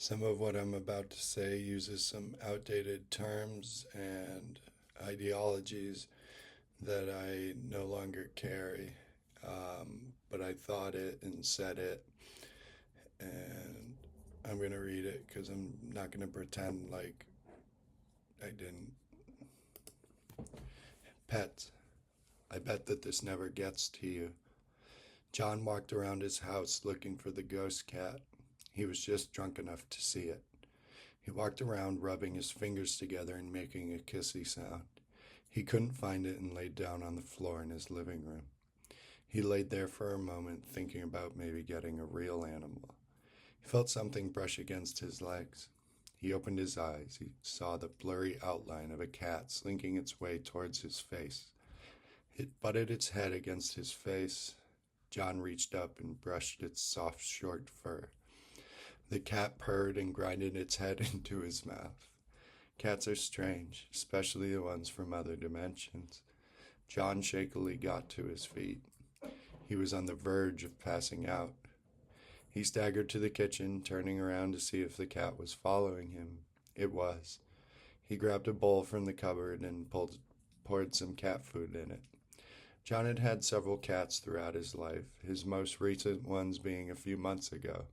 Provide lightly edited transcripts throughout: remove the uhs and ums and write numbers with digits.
Some of what I'm about to say uses some outdated terms and ideologies that I no longer carry. But I thought it and said it, and I'm going to read it because I'm not going to pretend like I didn't. Pets. I bet that this never gets to you. John walked around his house looking for the ghost cat. He was just drunk enough to see it. He walked around rubbing his fingers together and making a kissy sound. He couldn't find it and laid down on the floor in his living room. He laid there for a moment thinking about maybe getting a real animal. He felt something brush against his legs. He opened his eyes. He saw the blurry outline of a cat slinking its way towards his face. It butted its head against his face. John reached up and brushed its soft, short fur. The cat purred and grinded its head into his mouth. Cats are strange, especially the ones from other dimensions. John shakily got to his feet. He was on the verge of passing out. He staggered to the kitchen, turning around to see if the cat was following him. It was. He grabbed a bowl from the cupboard and poured some cat food in it. John had had several cats throughout his life, his most recent ones being a few months ago.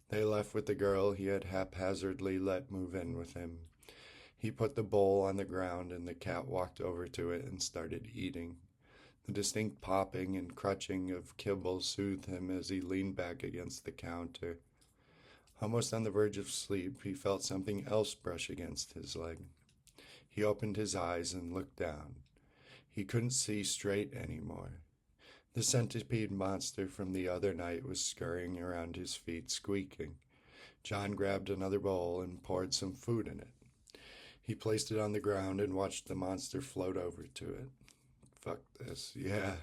They left with the girl he had haphazardly let move in with him. He put the bowl on the ground and the cat walked over to it and started eating. The distinct popping and crunching of kibble soothed him as he leaned back against the counter. Almost on the verge of sleep, he felt something else brush against his leg. He opened his eyes and looked down. He couldn't see straight anymore. The centipede monster from the other night was scurrying around his feet, squeaking. John grabbed another bowl and poured some food in it. He placed it on the ground and watched the monster float over to it. Fuck this. Yeah,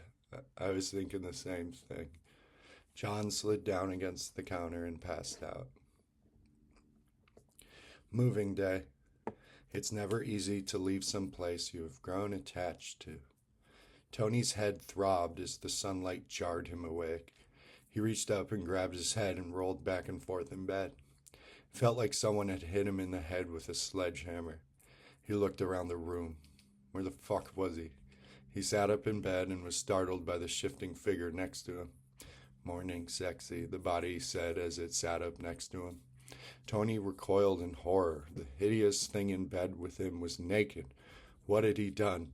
I was thinking the same thing. John slid down against the counter and passed out. Moving day. It's never easy to leave some place you have grown attached to. Tony's head throbbed as the sunlight jarred him awake. He reached up and grabbed his head and rolled back and forth in bed. It felt like someone had hit him in the head with a sledgehammer. He looked around the room. Where the fuck was he? He sat up in bed and was startled by the shifting figure next to him. Morning, sexy, the body said as it sat up next to him. Tony recoiled in horror. The hideous thing in bed with him was naked. What had he done?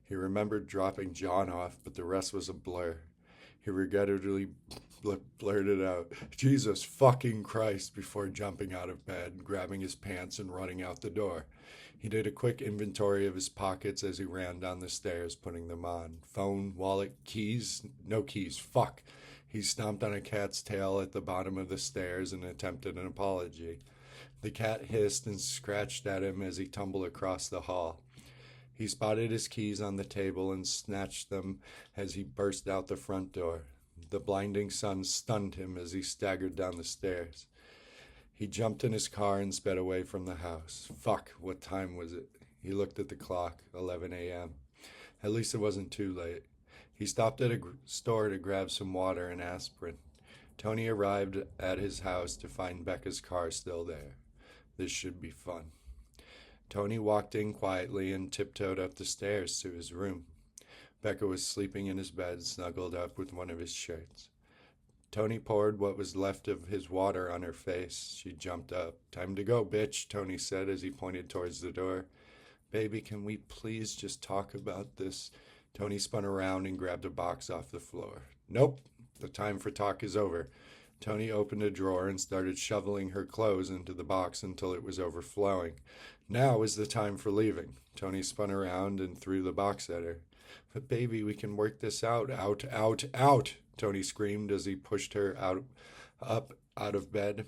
He remembered dropping John off, but the rest was a blur. He regrettably blurted out, Jesus fucking Christ, before jumping out of bed, grabbing his pants and running out the door. He did a quick inventory of his pockets as he ran down the stairs, putting them on. Phone, wallet, keys? No keys. Fuck. He stomped on a cat's tail at the bottom of the stairs and attempted an apology. The cat hissed and scratched at him as he tumbled across the hall. He spotted his keys on the table and snatched them as he burst out the front door. The blinding sun stunned him as he staggered down the stairs. He jumped in his car and sped away from the house. Fuck, what time was it? He looked at the clock, 11 a.m. At least it wasn't too late. He stopped at a store to grab some water and aspirin. Tony arrived at his house to find Becca's car still there. This should be fun. Tony walked in quietly and tiptoed up the stairs to his room. Becca was sleeping in his bed, snuggled up with one of his shirts. Tony poured what was left of his water on her face. She jumped up. Time to go, bitch, Tony said as he pointed towards the door. Baby, can we please just talk about this? Tony spun around and grabbed a box off the floor. Nope, the time for talk is over. Tony opened a drawer and started shoveling her clothes into the box until it was overflowing. Now is the time for leaving. Tony spun around and threw the box at her. But baby, we can work this out. Out, Tony screamed as he pushed her up out of bed.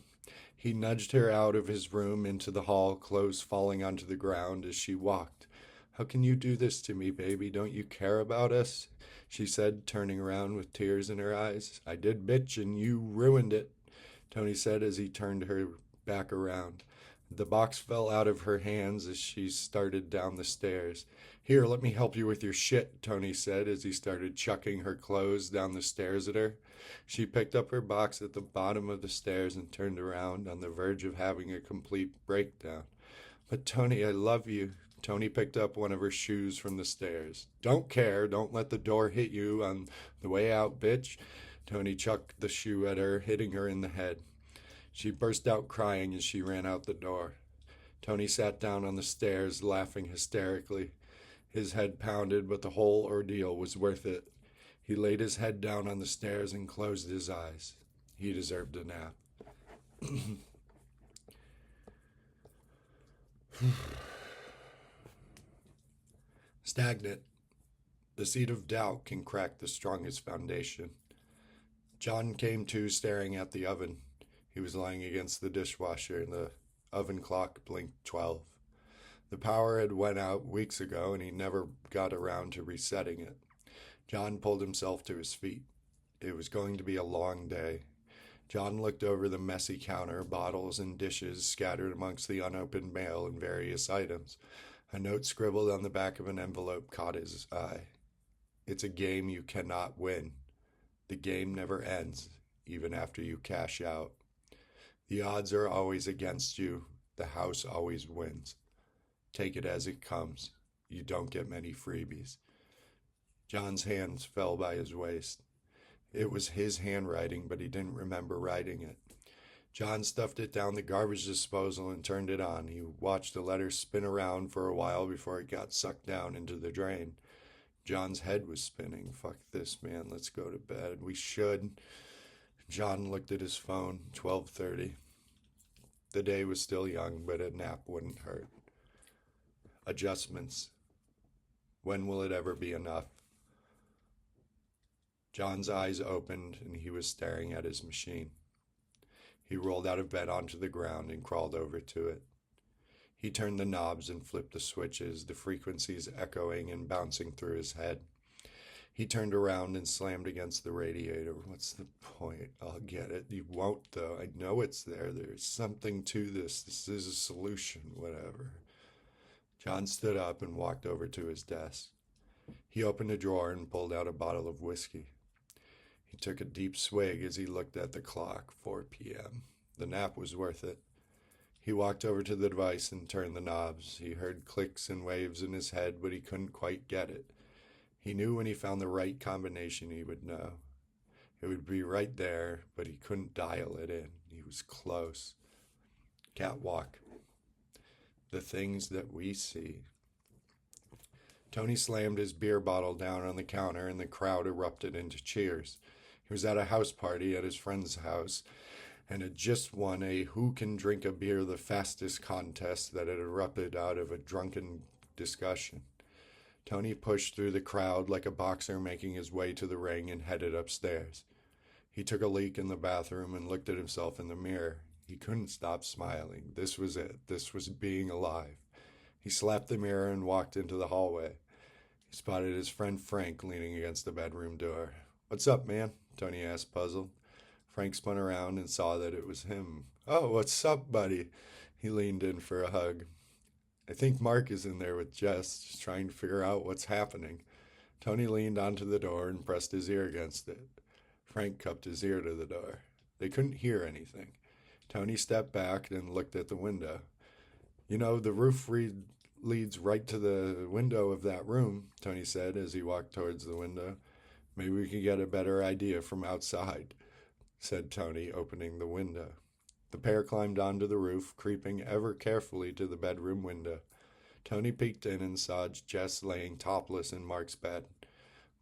He nudged her out of his room into the hall, clothes falling onto the ground as she walked. How can you do this to me, baby? Don't you care about us? She said, turning around with tears in her eyes. I did, bitch, and you ruined it, Tony said as he turned her back around. The box fell out of her hands as she started down the stairs. Here, let me help you with your shit, Tony said as he started chucking her clothes down the stairs at her. She picked up her box at the bottom of the stairs and turned around, on the verge of having a complete breakdown. But Tony, I love you. Tony picked up one of her shoes from the stairs. Don't care. Don't let the door hit you on the way out, bitch. Tony chucked the shoe at her, hitting her in the head. She burst out crying as she ran out the door. Tony sat down on the stairs, laughing hysterically. His head pounded, but the whole ordeal was worth it. He laid his head down on the stairs and closed his eyes. He deserved a nap. Stagnant. The seed of doubt can crack the strongest foundation. John came to, staring at the oven. He was lying against the dishwasher, and the oven clock blinked 12. The power had went out weeks ago, and he never got around to resetting it. John pulled himself to his feet. It was going to be a long day. John looked over the messy counter, bottles and dishes scattered amongst the unopened mail and various items. A note scribbled on the back of an envelope caught his eye. It's a game you cannot win. The game never ends, even after you cash out. The odds are always against you. The house always wins. Take it as it comes. You don't get many freebies. John's hands fell by his waist. It was his handwriting, but he didn't remember writing it. John stuffed it down the garbage disposal and turned it on. He watched the letter spin around for a while before it got sucked down into the drain. John's head was spinning. Fuck this, man. Let's go to bed. We should. John looked at his phone. 12:30. The day was still young, but a nap wouldn't hurt. Adjustments. When will it ever be enough? John's eyes opened, and he was staring at his machine. He rolled out of bed onto the ground and crawled over to it. He turned the knobs and flipped the switches, the frequencies echoing and bouncing through his head. He turned around and slammed against the radiator. What's the point? I'll get it. You won't, though. I know it's there. There's something to this. This is a solution, whatever. John stood up and walked over to his desk. He opened a drawer and pulled out a bottle of whiskey. He took a deep swig as he looked at the clock, 4 p.m. The nap was worth it. He walked over to the device and turned the knobs. He heard clicks and waves in his head, but he couldn't quite get it. He knew when he found the right combination he would know. It would be right there, but he couldn't dial it in. He was close. Catwalk. The things that we see. Tony slammed his beer bottle down on the counter, and the crowd erupted into cheers. He was at a house party at his friend's house and had just won a who can drink a beer the fastest contest that had erupted out of a drunken discussion. Tony pushed through the crowd like a boxer making his way to the ring and headed upstairs. He took a leak in the bathroom and looked at himself in the mirror. He couldn't stop smiling. This was it. This was being alive. He slapped the mirror and walked into the hallway. He spotted his friend Frank leaning against the bedroom door. "What's up, man?" Tony asked, puzzled. Frank spun around and saw that it was him. "Oh, what's up, buddy?" He leaned in for a hug. "I think Mark is in there with Jess, just trying to figure out what's happening." Tony leaned onto the door and pressed his ear against it. Frank cupped his ear to the door. They couldn't hear anything. Tony stepped back and looked at the window. "You know, the roof leads right to the window of that room," Tony said as he walked towards the window. "Maybe we can get a better idea from outside," said Tony, opening the window. The pair climbed onto the roof, creeping ever carefully to the bedroom window. Tony peeked in and saw Jess laying topless in Mark's bed.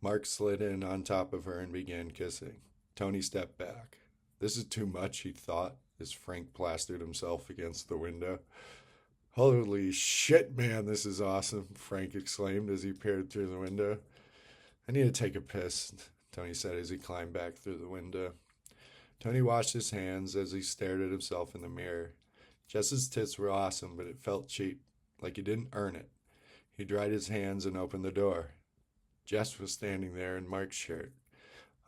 Mark slid in on top of her and began kissing. Tony stepped back. This is too much, he thought, as Frank plastered himself against the window. "Holy shit, man, this is awesome," Frank exclaimed as he peered through the window. "I need to take a piss," Tony said as he climbed back through the window. Tony washed his hands as he stared at himself in the mirror. Jess's tits were awesome, but it felt cheap, like he didn't earn it. He dried his hands and opened the door. Jess was standing there in Mark's shirt.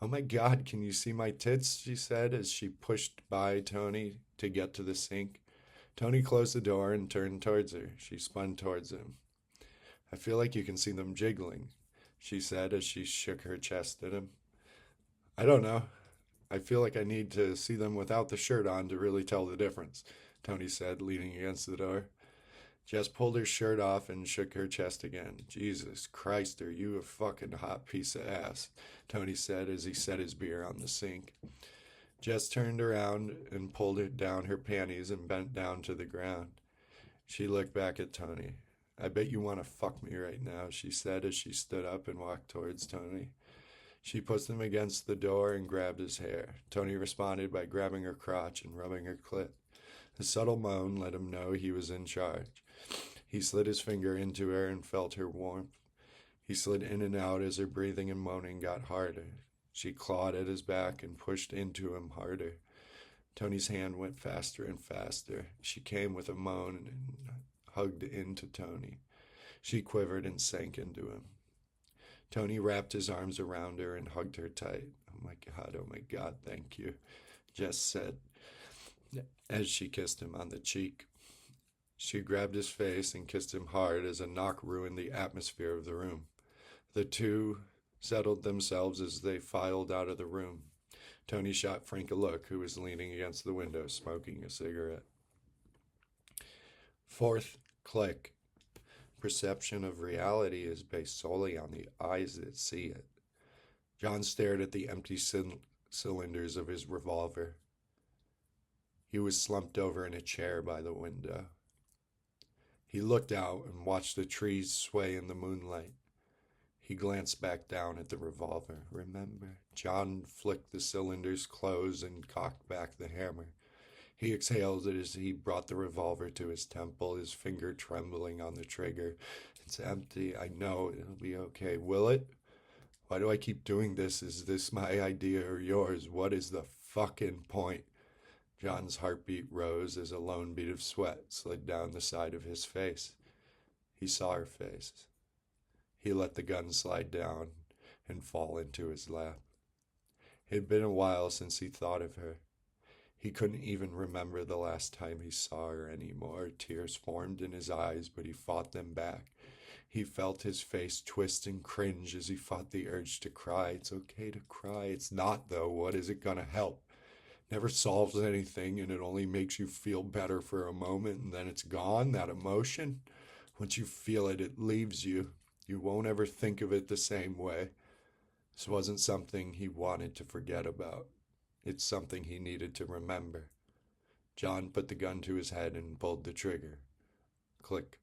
"Oh my God, can you see my tits?" she said as she pushed by Tony to get to the sink. Tony closed the door and turned towards her. She spun towards him. I feel like you can see them jiggling, she said as she shook her chest at him. I don't know. I feel like I need to see them without the shirt on to really tell the difference, Tony said, leaning against the door. Jess pulled her shirt off and shook her chest again. Jesus Christ, are you a fucking hot piece of ass, Tony said as he set his beer on the sink. Jess turned around and pulled it down her panties and bent down to the ground. She looked back at Tony. I bet you want to fuck me right now, she said as she stood up and walked towards Tony. She pushed him against the door and grabbed his hair. Tony responded by grabbing her crotch and rubbing her clit. A subtle moan let him know he was in charge. He slid his finger into her and felt her warmth. He slid in and out as her breathing and moaning got harder. She clawed at his back and pushed into him harder. Tony's hand went faster and faster. She came with a moan and hugged into Tony. She quivered and sank into him. Tony wrapped his arms around her and hugged her tight. Oh my God, thank you, Jess said as she kissed him on the cheek. She grabbed his face and kissed him hard as a knock ruined the atmosphere of the room. The two settled themselves as they filed out of the room. Tony shot Frank a look, who was leaning against the window smoking a cigarette. Fourth click. Perception of reality is based solely on the eyes that see it. John stared at the empty cylinders of his revolver. He was slumped over in a chair by the window. He looked out and watched the trees sway in the moonlight. He glanced back down at the revolver. Remember, John flicked the cylinders closed and cocked back the hammer. He exhaled as he brought the revolver to his temple, his finger trembling on the trigger. It's empty. I know. It'll be okay. Will it? Why do I keep doing this? Is this my idea or yours? What is the fucking point? John's heartbeat rose as a lone bead of sweat slid down the side of his face. He saw her face. He let the gun slide down and fall into his lap. It had been a while since he thought of her. He couldn't even remember the last time he saw her anymore. Tears formed in his eyes, but he fought them back. He felt his face twist and cringe as he fought the urge to cry. It's okay to cry. It's not, though. What is it gonna help? Never solves anything, and it only makes you feel better for a moment, and then it's gone, that emotion. Once you feel it, it leaves you. You won't ever think of it the same way. This wasn't something he wanted to forget about. It's something he needed to remember. John put the gun to his head and pulled the trigger. Click.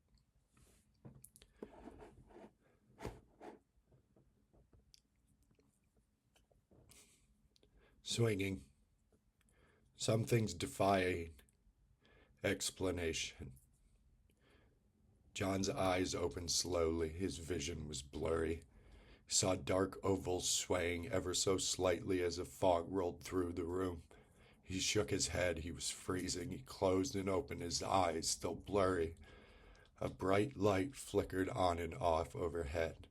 Swinging. Some things defy explanation. John's eyes opened slowly. His vision was blurry. He saw dark ovals swaying ever so slightly as a fog rolled through the room. He shook his head. He was freezing. He closed and opened his eyes, still blurry. A bright light flickered on and off overhead.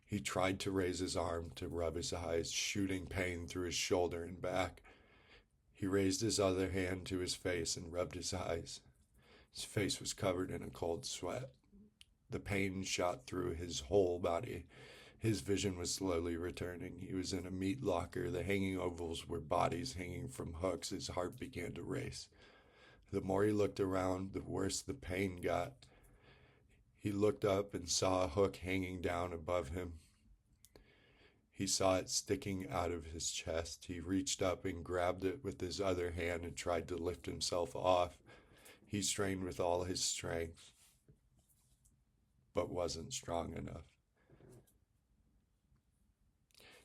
He tried to raise his arm to rub his eyes, shooting pain through his shoulder and back. He raised his other hand to his face and rubbed his eyes. His face was covered in a cold sweat. The pain shot through his whole body. His vision was slowly returning. He was in a meat locker. The hanging ovals were bodies hanging from hooks. His heart began to race. The more he looked around, the worse the pain got. He looked up and saw a hook hanging down above him. He saw it sticking out of his chest. He reached up and grabbed it with his other hand and tried to lift himself off. He strained with all his strength, but wasn't strong enough.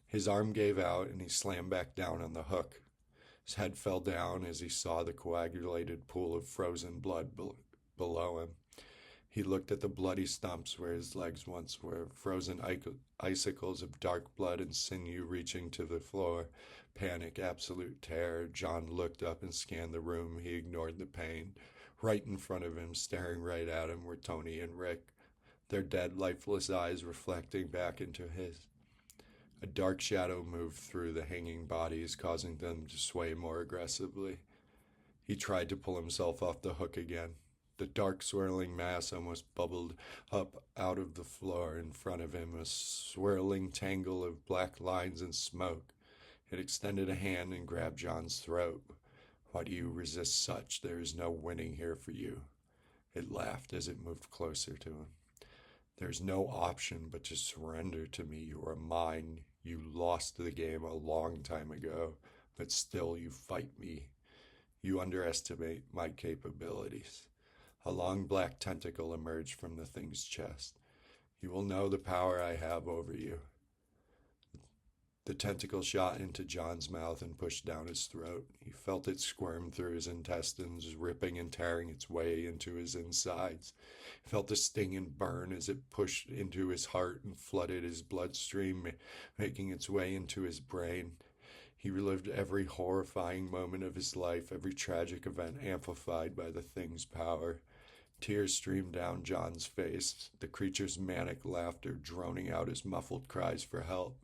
His arm gave out and he slammed back down on the hook. His head fell down as he saw the coagulated pool of frozen blood below him. He looked at the bloody stumps where his legs once were, frozen icicles of dark blood and sinew reaching to the floor. Panic, absolute terror. John looked up and scanned the room. He ignored the pain. Right in front of him, staring right at him, were Tony and Rick, their dead, lifeless eyes reflecting back into his. A dark shadow moved through the hanging bodies, causing them to sway more aggressively. He tried to pull himself off the hook again. The dark, swirling mass almost bubbled up out of the floor in front of him, a swirling tangle of black lines and smoke. It extended a hand and grabbed John's throat. Why do you resist such? There is no winning here for you. It laughed as it moved closer to him. There's no option but to surrender to me. You are mine. You lost the game a long time ago, but still you fight me. You underestimate my capabilities. A long black tentacle emerged from the thing's chest. You will know the power I have over you. The tentacle shot into John's mouth and pushed down his throat. He felt it squirm through his intestines, ripping and tearing its way into his insides. He felt the sting and burn as it pushed into his heart and flooded his bloodstream, making its way into his brain. He relived every horrifying moment of his life, every tragic event amplified by the thing's power. Tears streamed down John's face, the creature's manic laughter droning out his muffled cries for help.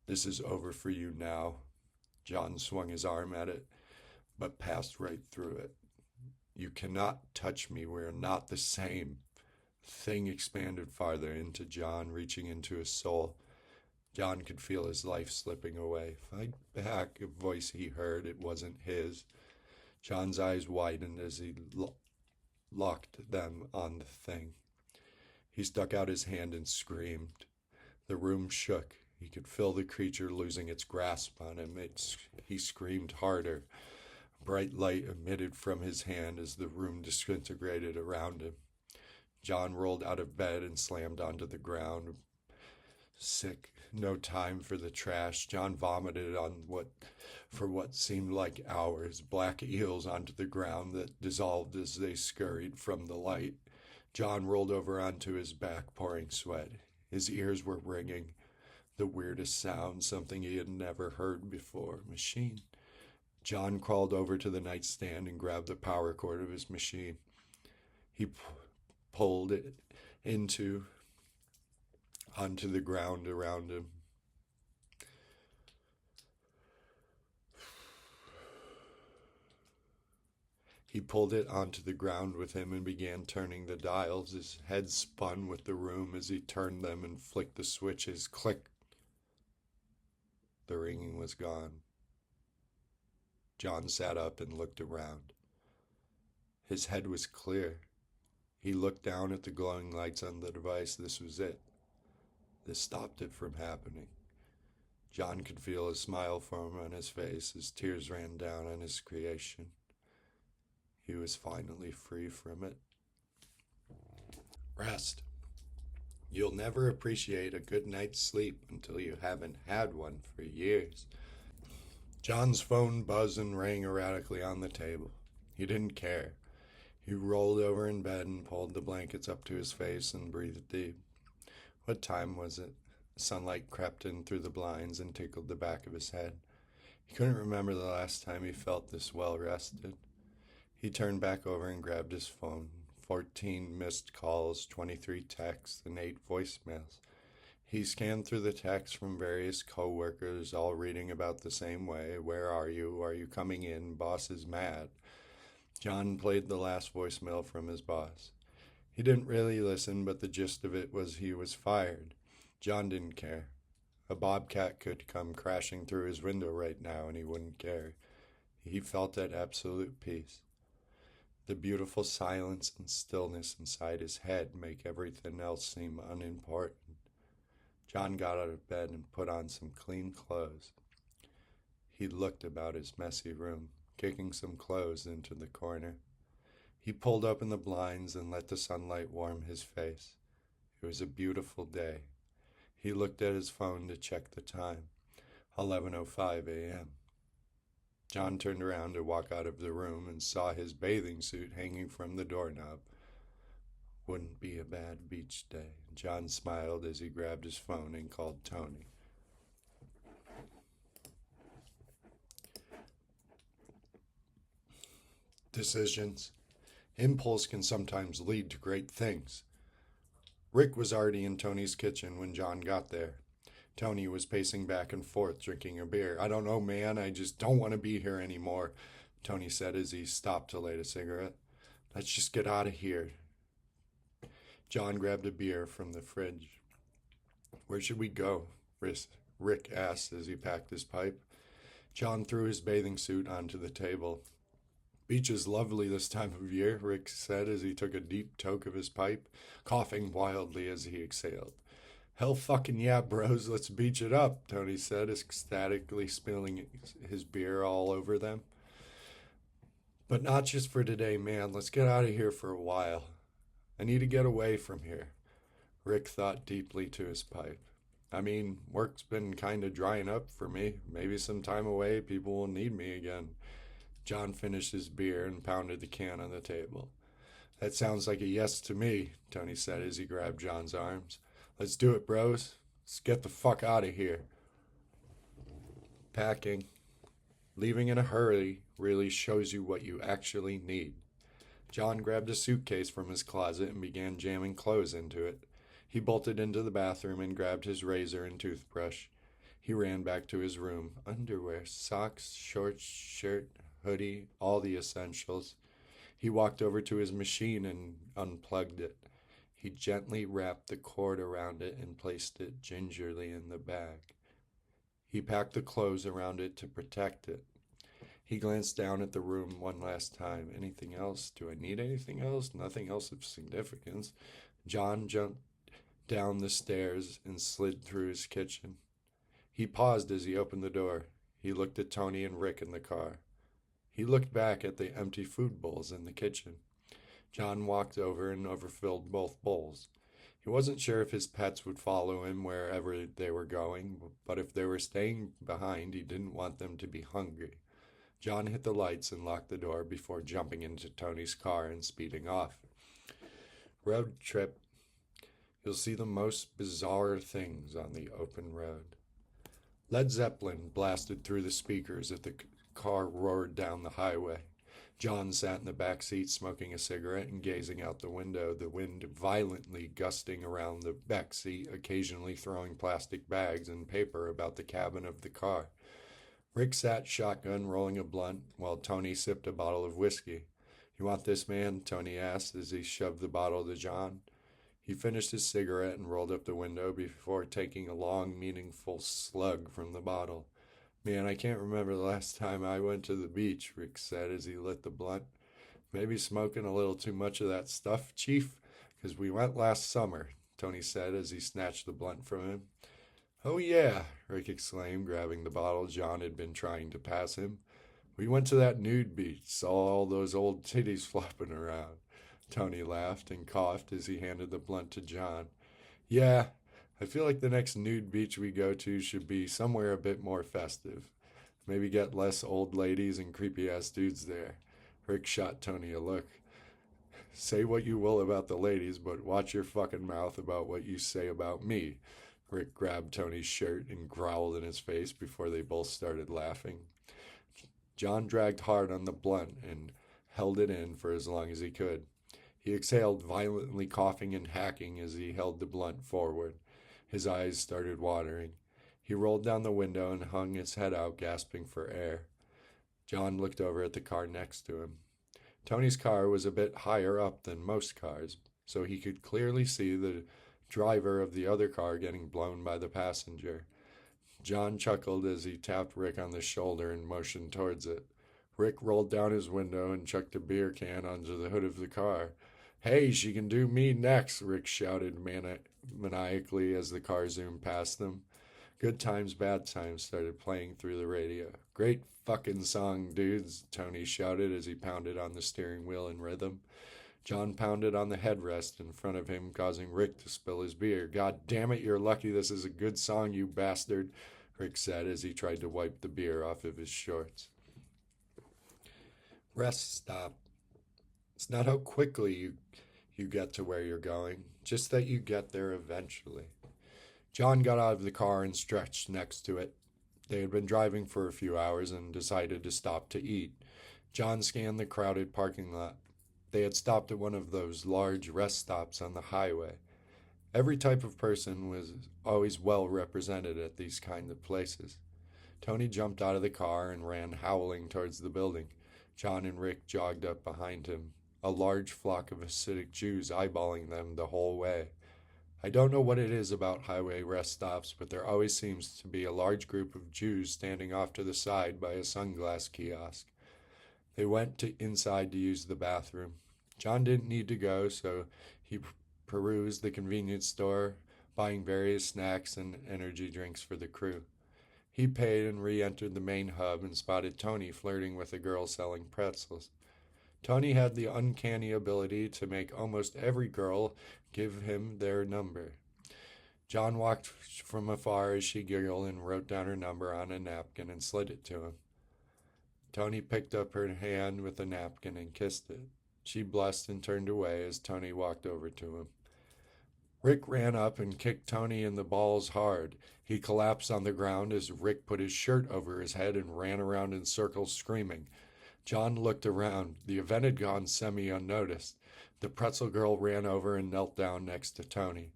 This is over for you now. John swung his arm at it, but passed right through it. You cannot touch me. We are not the same. The thing expanded farther into John, reaching into his soul. John could feel his life slipping away. Fight back, a voice he heard. It wasn't his. John's eyes widened as he locked them on the thing. He stuck out his hand and screamed. The room shook. He could feel the creature losing its grasp on him. He screamed harder. Bright light emitted from his hand as the room disintegrated around him. John rolled out of bed and slammed onto the ground. Sick, no time for the trash. John vomited on what seemed like hours, black eels onto the ground that dissolved as they scurried from the light. John rolled over onto his back, pouring sweat. His ears were ringing. The weirdest sound, something he had never heard before. Machine. John crawled over to the nightstand and grabbed the power cord of his machine. He pulled it onto the ground around him. He pulled it onto the ground with him and began turning the dials. His head spun with the room as he turned them and flicked the switches. Click. The ringing was gone. John sat up and looked around. His head was clear. He looked down at the glowing lights on the device. This was it. This stopped it from happening. John could feel a smile form on his face as tears ran down on his creation. He was finally free from it. Rest. You'll never appreciate a good night's sleep until you haven't had one for years. John's phone buzzed and rang erratically on the table. He didn't care. He rolled over in bed and pulled the blankets up to his face and breathed deep. What time was it? Sunlight crept in through the blinds and tickled the back of his head. He couldn't remember the last time he felt this well rested. He turned back over and grabbed his phone. 14 missed calls, 23 texts, and 8 voicemails. He scanned through the texts from various co-workers, all reading about the same way. Where are you? Are you coming in? Boss is mad. John played the last voicemail from his boss. He didn't really listen, but the gist of it was he was fired. John didn't care. A bobcat could come crashing through his window right now, and he wouldn't care. He felt at absolute peace. The beautiful silence and stillness inside his head make everything else seem unimportant. John got out of bed and put on some clean clothes. He looked about his messy room, kicking some clothes into the corner. He pulled open the blinds and let the sunlight warm his face. It was a beautiful day. He looked at his phone to check the time. 11:05 a.m. John turned around to walk out of the room and saw his bathing suit hanging from the doorknob. Wouldn't be a bad beach day. John smiled as he grabbed his phone and called Tony. Decisions. Impulse can sometimes lead to great things. Rick was already in Tony's kitchen when John got there. Tony was pacing back and forth, drinking a beer. I don't know, man. I just don't want to be here anymore. Tony said as he stopped to light a cigarette. Let's just get out of here. John grabbed a beer from the fridge. Where should we go? Rick asked as he packed his pipe. John threw his bathing suit onto the table. Beach is lovely this time of year, Rick said as he took a deep toke of his pipe, coughing wildly as he exhaled. Hell fucking yeah, bros, let's beach it up, Tony said, ecstatically spilling his beer all over them. But not just for today, man. Let's get out of here for a while. I need to get away from here. Rick thought deeply to his pipe. I mean, work's been kind of drying up for me. Maybe some time away, people will need me again. John finished his beer and pounded the can on the table. That sounds like a yes to me, Tony said as he grabbed John's arms. Let's do it, bros. Let's get the fuck out of here. Packing. Leaving in a hurry really shows you what you actually need. John grabbed a suitcase from his closet and began jamming clothes into it. He bolted into the bathroom and grabbed his razor and toothbrush. He ran back to his room. Underwear, socks, shorts, shirt, hoodie, all the essentials. He walked over to his machine and unplugged it. He gently wrapped the cord around it and placed it gingerly in the bag. He packed the clothes around it to protect it. He glanced down at the room one last time. Anything else? Do I need anything else? Nothing else of significance. John jumped down the stairs and slid through his kitchen. He paused as he opened the door. He looked at Tony and Rick in the car. He looked back at the empty food bowls in the kitchen. John walked over and overfilled both bowls. He wasn't sure if his pets would follow him wherever they were going, but if they were staying behind, he didn't want them to be hungry. John hit the lights and locked the door before jumping into Tony's car and speeding off. Road trip. You'll see the most bizarre things on the open road. Led Zeppelin blasted through the speakers as the car roared down the highway. John sat in the back seat smoking a cigarette and gazing out the window, the wind violently gusting around the back seat, occasionally throwing plastic bags and paper about the cabin of the car. Rick sat shotgun rolling a blunt while Tony sipped a bottle of whiskey. You want this, man? Tony asked as he shoved the bottle to John. He finished his cigarette and rolled up the window before taking a long, meaningful slug from the bottle. Man, I can't remember the last time I went to the beach, Rick said as he lit the blunt. Maybe smoking a little too much of that stuff, Chief? Because we went last summer, Tony said as he snatched the blunt from him. Oh yeah, Rick exclaimed, grabbing the bottle John had been trying to pass him. We went to that nude beach, saw all those old titties flopping around. Tony laughed and coughed as he handed the blunt to John. Yeah, I feel like the next nude beach we go to should be somewhere a bit more festive. Maybe get less old ladies and creepy-ass dudes there. Rick shot Tony a look. Say what you will about the ladies, but watch your fucking mouth about what you say about me. Rick grabbed Tony's shirt and growled in his face before they both started laughing. John dragged hard on the blunt and held it in for as long as he could. He exhaled, violently coughing and hacking as he held the blunt forward. His eyes started watering. He rolled down the window and hung his head out, gasping for air. John looked over at the car next to him. Tony's car was a bit higher up than most cars, so he could clearly see the driver of the other car getting blown by the passenger. John chuckled as he tapped Rick on the shoulder and motioned towards it. Rick rolled down his window and chucked a beer can onto the hood of the car. Hey, she can do me next, Rick shouted maniacally as the car zoomed past them. Good Times, Bad Times started playing through the radio. Great fucking song, dudes, Tony shouted as he pounded on the steering wheel in rhythm. John pounded on the headrest in front of him, causing Rick to spill his beer. God damn it, you're lucky this is a good song, you bastard, Rick said as he tried to wipe the beer off of his shorts. Rest stop. It's not how quickly you get to where you're going, just that you get there eventually. John got out of the car and stretched next to it. They had been driving for a few hours and decided to stop to eat. John scanned the crowded parking lot. They had stopped at one of those large rest stops on the highway. Every type of person was always well represented at these kind of places. Tony jumped out of the car and ran howling towards the building. John and Rick jogged up behind him, a large flock of Hasidic Jews eyeballing them the whole way. I don't know what it is about highway rest stops, but there always seems to be a large group of Jews standing off to the side by a sunglass kiosk. They went inside to use the bathroom. John didn't need to go, so he perused the convenience store, buying various snacks and energy drinks for the crew. He paid and re-entered the main hub and spotted Tony flirting with a girl selling pretzels. Tony had the uncanny ability to make almost every girl give him their number. John walked from afar as she giggled and wrote down her number on a napkin and slid it to him. Tony picked up her hand with the napkin and kissed it. She blushed and turned away as Tony walked over to him. Rick ran up and kicked Tony in the balls hard. He collapsed on the ground as Rick put his shirt over his head and ran around in circles screaming. John looked around. The event had gone semi-unnoticed. The pretzel girl ran over and knelt down next to Tony.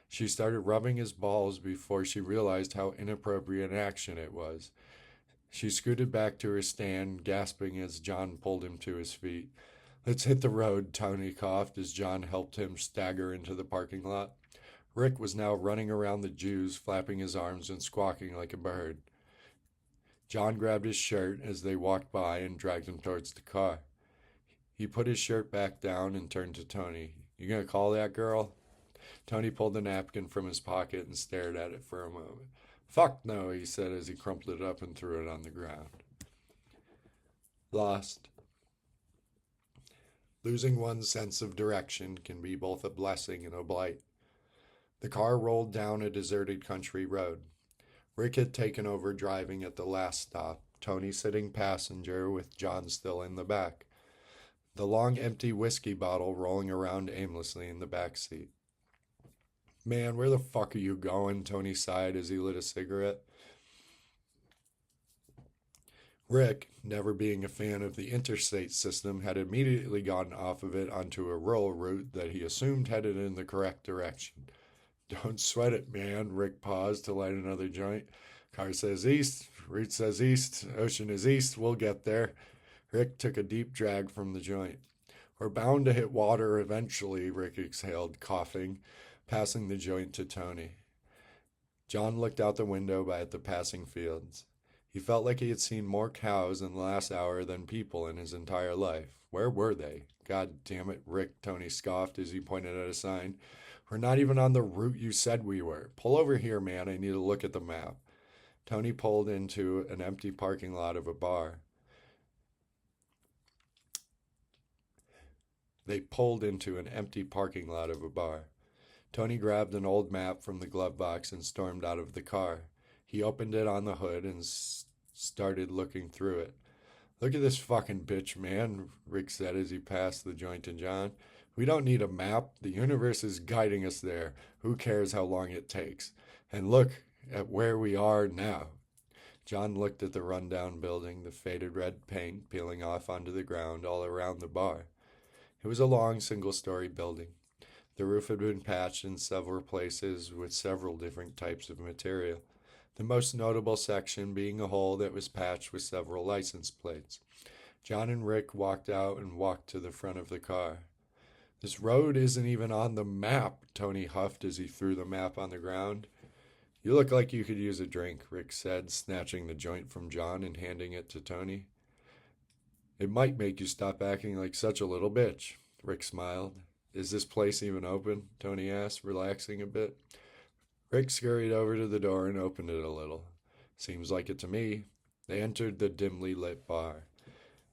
She started rubbing his balls before she realized how inappropriate an action it was. She scooted back to her stand, gasping as John pulled him to his feet. "Let's hit the road," Tony coughed as John helped him stagger into the parking lot. Rick was now running around the Jews, flapping his arms and squawking like a bird. John grabbed his shirt as they walked by and dragged him towards the car. He put his shirt back down and turned to Tony. "You gonna call that girl?" Tony pulled the napkin from his pocket and stared at it for a moment. "Fuck no," he said as he crumpled it up and threw it on the ground. Lost. Losing one's sense of direction can be both a blessing and a blight. The car rolled down a deserted country road. Rick had taken over driving at the last stop, Tony sitting passenger with John still in the back, the long empty whiskey bottle rolling around aimlessly in the back seat. "Man, where the fuck are you going?" Tony sighed as he lit a cigarette. Rick, never being a fan of the interstate system, had immediately gotten off of it onto a rural route that he assumed headed in the correct direction. "Don't sweat it, man." Rick paused to light another joint. "Car says east, route says east, ocean is east, we'll get there." Rick took a deep drag from the joint. "We're bound to hit water eventually," Rick exhaled, coughing, passing the joint to Tony. John looked out the window at the passing fields. He felt like he had seen more cows in the last hour than people in his entire life. Where were they? "God damn it, Rick," Tony scoffed as he pointed at a sign. "We're not even on the route you said we were. Pull over here, man. I need to look at the map." Tony pulled into an empty parking lot of a bar. They pulled into an empty parking lot of a bar. Tony grabbed an old map from the glove box and stormed out of the car. He opened it on the hood and started looking through it. "Look at this fucking bitch, man," Rick said as he passed the joint to John. "We don't need a map. The universe is guiding us there. Who cares how long it takes? And look at where we are now." John looked at the rundown building, the faded red paint peeling off onto the ground all around the bar. It was a long single-story building. The roof had been patched in several places with several different types of material, the most notable section being a hole that was patched with several license plates. John and Rick walked out and walked to the front of the car. "This road isn't even on the map," Tony huffed as he threw the map on the ground. "You look like you could use a drink," Rick said, snatching the joint from John and handing it to Tony. "It might make you stop acting like such a little bitch," Rick smiled. "Is this place even open?" Tony asked, relaxing a bit. Rick scurried over to the door and opened it a little. "Seems like it to me." They entered the dimly lit bar.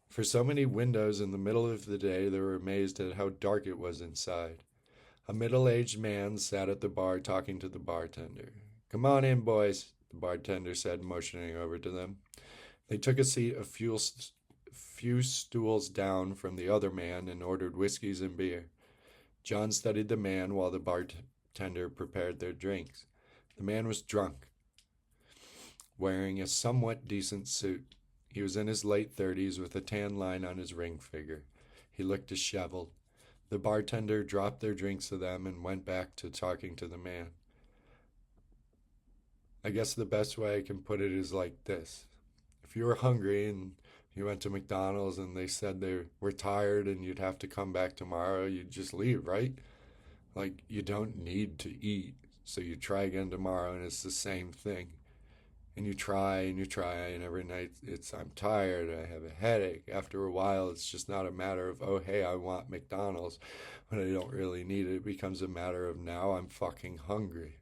For so many windows in the middle of the day, they were amazed at how dark it was inside. A middle-aged man sat at the bar talking to the bartender. "Come on in, boys," the bartender said, motioning over to them. They took a seat a few stools down from the other man and ordered whiskeys and beer. John studied the man while the bartender prepared their drinks. The man was drunk, wearing a somewhat decent suit. He was in his late 30s with a tan line on his ring finger. He looked disheveled. The bartender dropped their drinks to them and went back to talking to the man. "I guess the best way I can put it is like this. If you were hungry and You went to McDonald's and they said they were tired and you'd have to come back tomorrow, you'd just leave, right? Like, you don't need to eat. So you try again tomorrow and it's the same thing. And you try, and every night it's, I'm tired, I have a headache. After a while, it's just not a matter of, oh, hey, I want McDonald's when I don't really need it. It becomes a matter of, now I'm fucking hungry.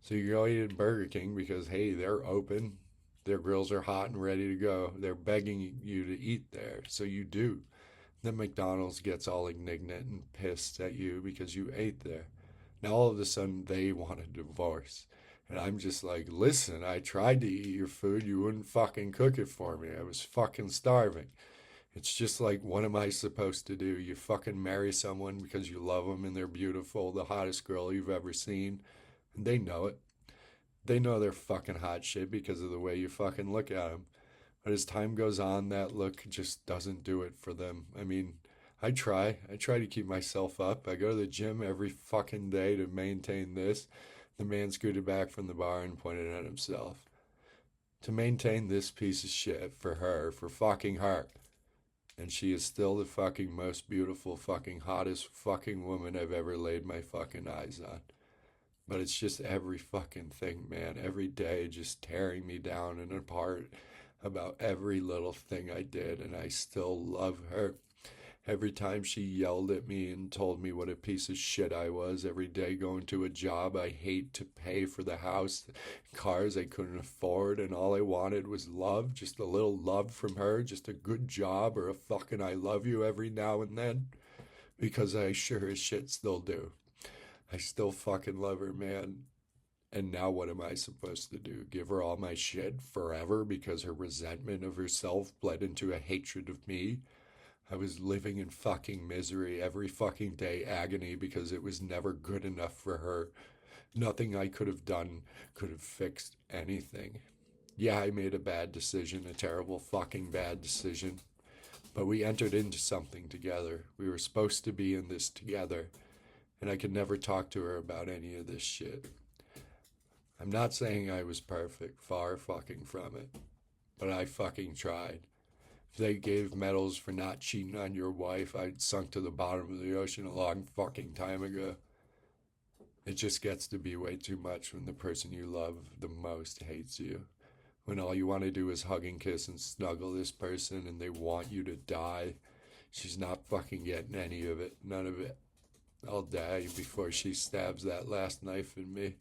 So you go eat at Burger King because, hey, they're open. Their grills are hot and ready to go. They're begging you to eat there. So you do. Then McDonald's gets all indignant and pissed at you because you ate there. Now all of a sudden they want a divorce. And I'm just like, listen, I tried to eat your food. You wouldn't fucking cook it for me. I was fucking starving. It's just like, what am I supposed to do? You fucking marry someone because you love them and they're beautiful, the hottest girl you've ever seen. And they know it. They know they're fucking hot shit because of the way you fucking look at them. But as time goes on, that look just doesn't do it for them. I mean, I try. I try to keep myself up. I go to the gym every fucking day to maintain this. The man scooted back from the bar and pointed at himself. To maintain this piece of shit for her, for fucking her. And she is still the fucking most beautiful, fucking hottest fucking woman I've ever laid my fucking eyes on. But it's just every fucking thing, man. Every day just tearing me down and apart about every little thing I did. And I still love her. Every time she yelled at me and told me what a piece of shit I was, every day going to a job I hate to pay for the house, cars I couldn't afford, and all I wanted was love, just a little love from her, just a good job or a fucking I love you every now and then, because I sure as shit still do. I still fucking love her, man. And now what am I supposed to do? Give her all my shit forever because her resentment of herself bled into a hatred of me? I was living in fucking misery every fucking day, agony, because it was never good enough for her. Nothing I could have done could have fixed anything. Yeah, I made a bad decision, a terrible fucking bad decision. But we entered into something together. We were supposed to be in this together. And I could never talk to her about any of this shit. I'm not saying I was perfect, far fucking from it. But I fucking tried. If they gave medals for not cheating on your wife, I'd sunk to the bottom of the ocean a long fucking time ago. It just gets to be way too much when the person you love the most hates you. When all you want to do is hug and kiss and snuggle this person and they want you to die. She's not fucking getting any of it. None of it. I'll die before she stabs that last knife in me.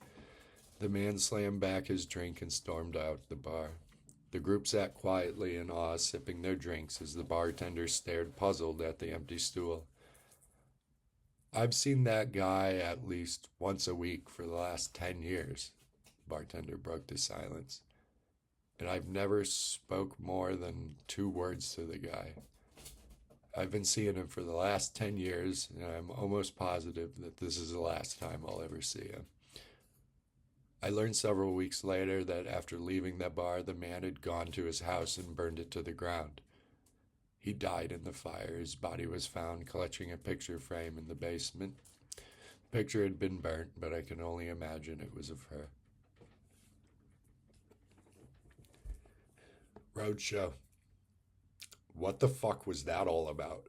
The man slammed back his drink and stormed out the bar. The group sat quietly in awe, sipping their drinks as the bartender stared puzzled at the empty stool. I've seen that guy at least once a week for the last 10 years, the bartender broke the silence. And I've never spoke more than 2 words to the guy. I've been seeing him for the last 10 years, and I'm almost positive that this is the last time I'll ever see him. I learned several weeks later that after leaving that bar, the man had gone to his house and burned it to the ground. He died in the fire. His body was found clutching a picture frame in the basement. The picture had been burnt, but I can only imagine it was of her. Roadshow. What the fuck was that all about?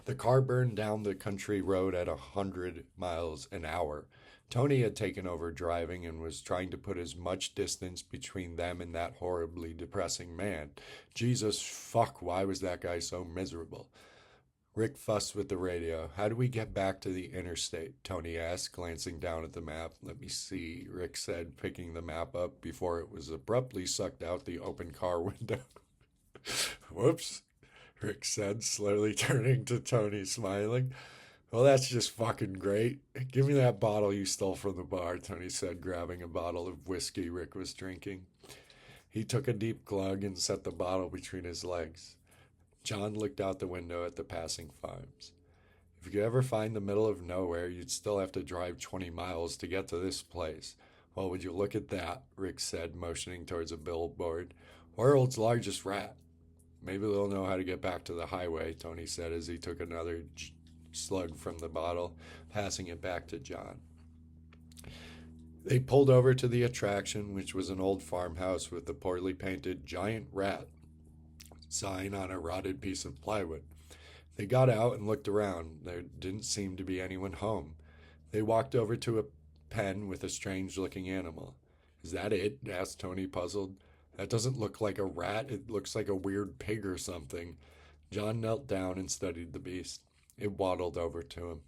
The car burned down the country road at 100 miles an hour. Tony had taken over driving and was trying to put as much distance between them and that horribly depressing man. Jesus fuck, why was that guy so miserable? Rick fussed with the radio. How do we get back to the interstate? Tony asked, glancing down at the map. Let me see, Rick said, picking the map up before it was abruptly sucked out the open car window. Whoops, Rick said, slowly turning to Tony, smiling. Well, that's just fucking great. Give me that bottle you stole from the bar, Tony said, grabbing a bottle of whiskey Rick was drinking. He took a deep glug and set the bottle between his legs. John looked out the window at the passing farms. If you could ever find the middle of nowhere, you'd still have to drive 20 miles to get to this place. Well, would you look at that, Rick said, motioning towards a billboard. World's largest rat. Maybe they'll know how to get back to the highway, Tony said as he took another slug from the bottle, passing it back to John. They pulled over to the attraction, which was an old farmhouse with a poorly painted giant rat sign on a rotted piece of plywood. They got out and looked around. There didn't seem to be anyone home. They walked over to a pen with a strange looking animal. Is that it? Asked Tony, puzzled. That doesn't look like a rat. It looks like a weird pig or something. John knelt down and studied the beast. It waddled over to him.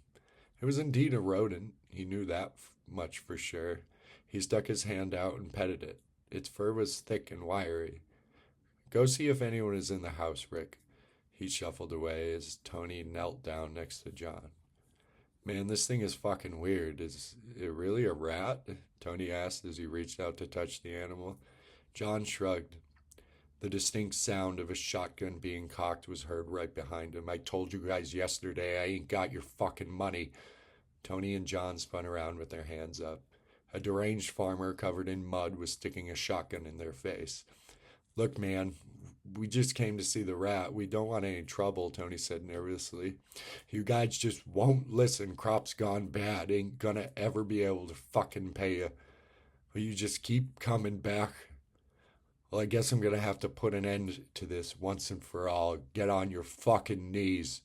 It was indeed a rodent. He knew that much for sure. He stuck his hand out and petted it. Its fur was thick and wiry. Go see if anyone is in the house, Rick. He shuffled away as Tony knelt down next to John. Man, this thing is fucking weird. Is it really a rat? Tony asked as he reached out to touch the animal. John shrugged. The distinct sound of a shotgun being cocked was heard right behind him. I told you guys yesterday I ain't got your fucking money. Tony and John spun around with their hands up. A deranged farmer covered in mud was sticking a shotgun in their face. Look, man, we just came to see the rat. We don't want any trouble, Tony said nervously. You guys just won't listen. Crop's gone bad. Ain't gonna ever be able to fucking pay you. Will you just keep coming back? Well, I guess I'm gonna have to put an end to this once and for all. Get on your fucking knees.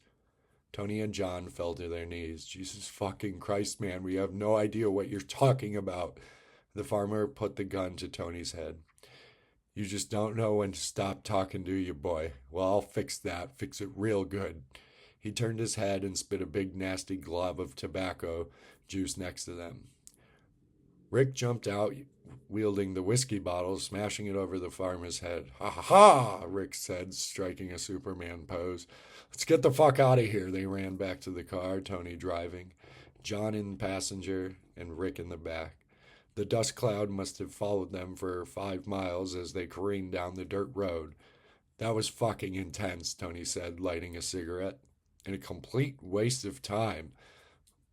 Tony and John fell to their knees. Jesus fucking Christ, man, we have no idea what you're talking about. The farmer put the gun to Tony's head. You just don't know when to stop talking, do you, boy? Well, I'll fix that. Fix it real good. He turned his head and spit a big, nasty glob of tobacco juice next to them. Rick jumped out, wielding the whiskey bottle, smashing it over the farmer's head. Ha ha ha, Rick said, striking a Superman pose. Let's get the fuck out of here. They ran back to the car, Tony driving, John in passenger, and Rick in the back. The dust cloud must have followed them for 5 miles as they careened down the dirt road. That was fucking intense, Tony said, lighting a cigarette. And a complete waste of time.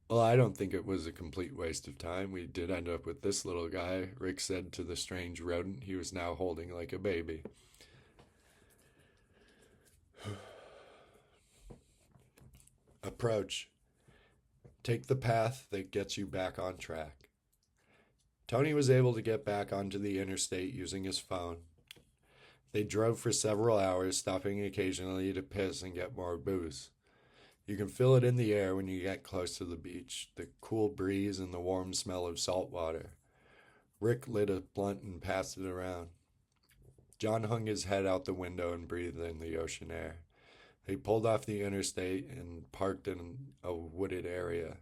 Well, I don't think it was a complete waste of time. We did end up with this little guy, Rick said to the strange rodent he was now holding like a baby. Approach. Take the path that gets you back on track. Tony was able to get back onto the interstate using his phone. They drove for several hours, stopping occasionally to piss and get more booze. You can feel it in the air when you get close to the beach, the cool breeze and the warm smell of salt water. Rick lit a blunt and passed it around. John hung his head out the window and breathed in the ocean air. They pulled off the interstate and parked in a wooded area.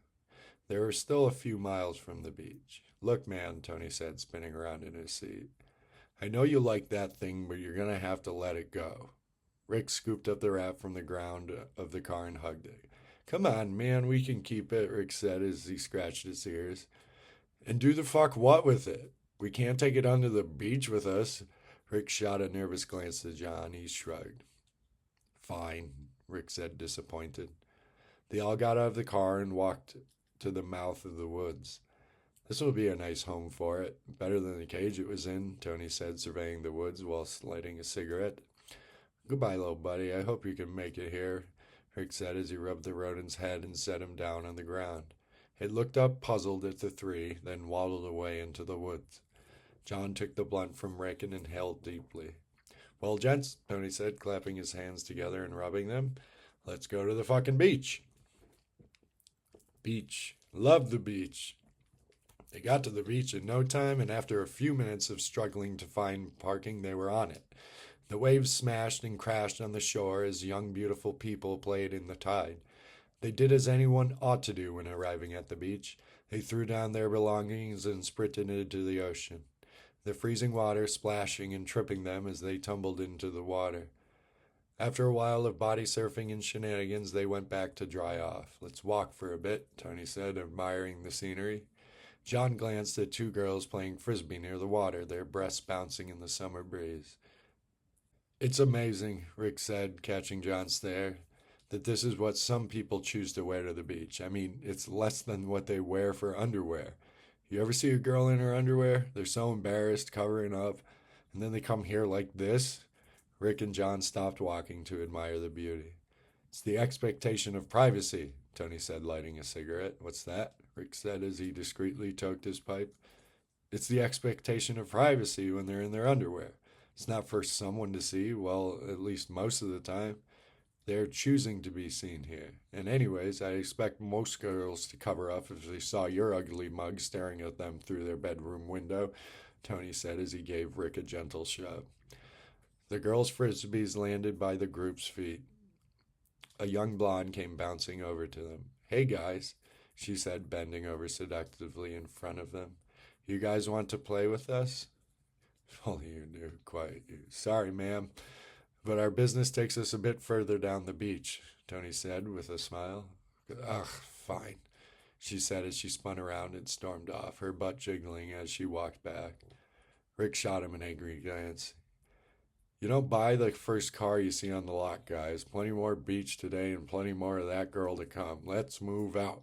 They were still a few miles from the beach. Look, man, Tony said, spinning around in his seat. I know you like that thing, but you're going to have to let it go. Rick scooped up the rat from the ground of the car and hugged it. Come on, man, we can keep it, Rick said as he scratched his ears. And do the fuck what with it? We can't take it onto the beach with us. Rick shot a nervous glance to John. He shrugged. Fine, Rick said, disappointed. They all got out of the car and walked to the mouth of the woods. This will be a nice home for it. Better than the cage it was in, Tony said, surveying the woods while lighting a cigarette. Goodbye, little buddy. I hope you can make it here, Rick said as he rubbed the rodent's head and set him down on the ground. It looked up puzzled at the three, then waddled away into the woods. John took the blunt from Rick and inhaled deeply. Well, gents, Tony said, clapping his hands together and rubbing them, let's go to the fucking beach. Beach. Love the beach. They got to the beach in no time, and after a few minutes of struggling to find parking, they were on it. The waves smashed and crashed on the shore as young, beautiful people played in the tide. They did as anyone ought to do when arriving at the beach. They threw down their belongings and sprinted into the ocean, the freezing water splashing and tripping them as they tumbled into the water. After a while of body surfing and shenanigans, they went back to dry off. Let's walk for a bit, Tony said, admiring the scenery. John glanced at 2 girls playing frisbee near the water, their breasts bouncing in the summer breeze. It's amazing, Rick said, catching John's stare, that this is what some people choose to wear to the beach. I mean, it's less than what they wear for underwear. You ever see a girl in her underwear? They're so embarrassed, covering up, and then they come here like this? Rick and John stopped walking to admire the beauty. It's the expectation of privacy, Tony said, lighting a cigarette. What's that? Rick said as he discreetly choked his pipe. It's the expectation of privacy when they're in their underwear. It's not for someone to see, well, at least most of the time. They're choosing to be seen here. And, anyways, I expect most girls to cover up if they saw your ugly mug staring at them through their bedroom window, Tony said as he gave Rick a gentle shove. The girls' frisbees landed by the group's feet. A young blonde came bouncing over to them. Hey, guys, she said, bending over seductively in front of them. You guys want to play with us? If only you knew, quiet you. Sorry, ma'am, but our business takes us a bit further down the beach, Tony said with a smile. Ugh, fine, she said as she spun around and stormed off, her butt jiggling as she walked back. Rick shot him an angry glance. You don't buy the first car you see on the lot, guys. Plenty more beach today and plenty more of that girl to come. Let's move out.